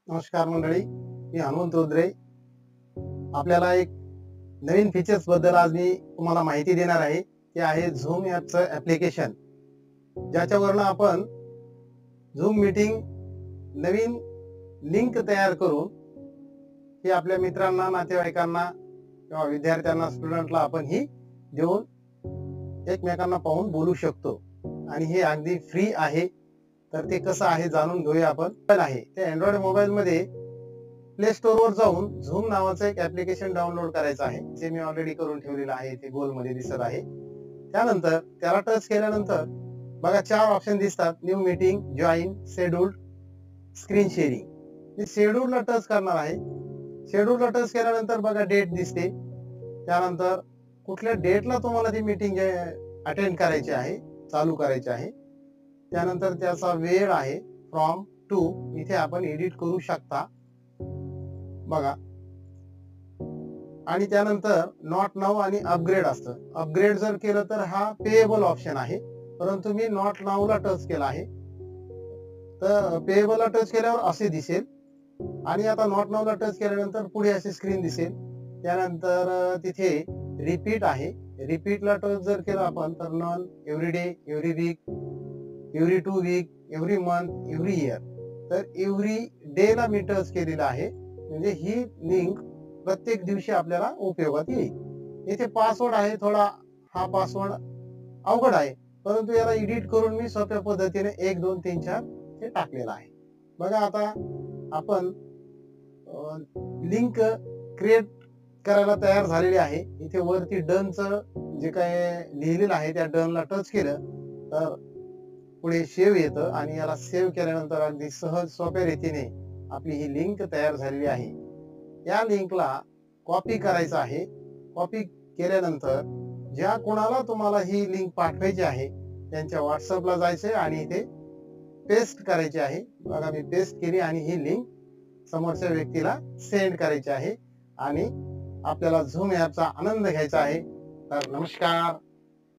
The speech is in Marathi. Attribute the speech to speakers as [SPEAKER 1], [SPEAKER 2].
[SPEAKER 1] नमस्कार मंडळी, मी हनुमंत रुद्रे. आपल्याला एक नवीन फीचर्स बद्दल आज मी तुम्हाला माहिती देणार आहे. ते आहे झूम ॲपचं ॲप्लिकेशन, ज्याच्यावरनं आपण झूम मीटिंग नवीन लिंक तयार करून ही आपल्या मित्रांना, नातेवाईकांना किंवा विद्यार्थ्यांना, स्टुडंटला आपण ही देऊन एकमेकांना पाहून बोलू शकतो. आणि हे अगदी फ्री आहे. तर ते कसं आहे जाणून घेऊया आपण. आहे ते अँड्रॉइड मोबाईलमध्ये प्ले स्टोअरवर जाऊन झूम नावाचं एक ॲप्लिकेशन डाउनलोड करायचं आहे, जे मी ऑलरेडी करून ठेवलेलं आहे. ते गोलमध्ये दिसत आहे. त्यानंतर त्याला टच केल्यानंतर बघा 4 ऑप्शन दिसतात. New meeting, join, scheduled, screen sharing. मी शेड्यूलला टच करणार आहे. शेड्यूलला टच केल्यानंतर बघा डेट दिसते. त्यानंतर कुठल्या डेटला तुम्हाला ती मीटिंग अटेंड करायची आहे, चालू करायची आहे. त्यानंतर त्याचा वेळ आहे फ्रॉम टू. इथे आपण एडिट करू शकता बघा. आणि त्यानंतर नॉट नाऊ आणि अपग्रेड असतं. अपग्रेड जर केलं तर हा पेएबल ऑप्शन आहे, परंतु मी नॉट नाऊला टच केला आहे. तर पेएबलला टच केल्यावर असे दिसेल. आणि आता नॉट नाऊला टच केल्यानंतर पुढे अशी स्क्रीन दिसेल. त्यानंतर तिथे रिपीट आहे. रिपीटला टच जर केलं आपण तर none, every day, every week, every 2 week, every month, every year. तर एव्हरी डे ला मी टच केलेला आहे. म्हणजे ही लिंक प्रत्येक दिवशी आपल्याला उपयोगात येईल. इथे पासवर्ड आहे थोडा. हा पासवर्ड अवघड आहे, परंतु याला एडिट करून मी सोप्या पद्धतीने 1 2 3 4 हे टाकलेलं आहे. बघा आता आपण लिंक क्रिएट करायला तयार झालेली आहे. इथे वरती डनचं जे काय लिहिलेलं आहे त्या डनला टच केलं तर पुढे सेव्ह येतं आणि याला सेव्ह केल्यानंतर अगदी सहज सोप्या रीतीने आपली ही लिंक तयार झालेली आहे. या लिंकला कॉपी करायचं आहे. कॉपी केल्यानंतर ज्या कोणाला तुम्हाला ही लिंक पाठवायची आहे त्यांच्या व्हॉट्सअपला जायचे आणि इथे पेस्ट करायची आहे. बघा मी पेस्ट केली आणि ही लिंक समोरच्या व्यक्तीला सेंड करायची आहे आणि आपल्याला झूम ॲपचा आनंद घ्यायचा आहे. तर नमस्कार.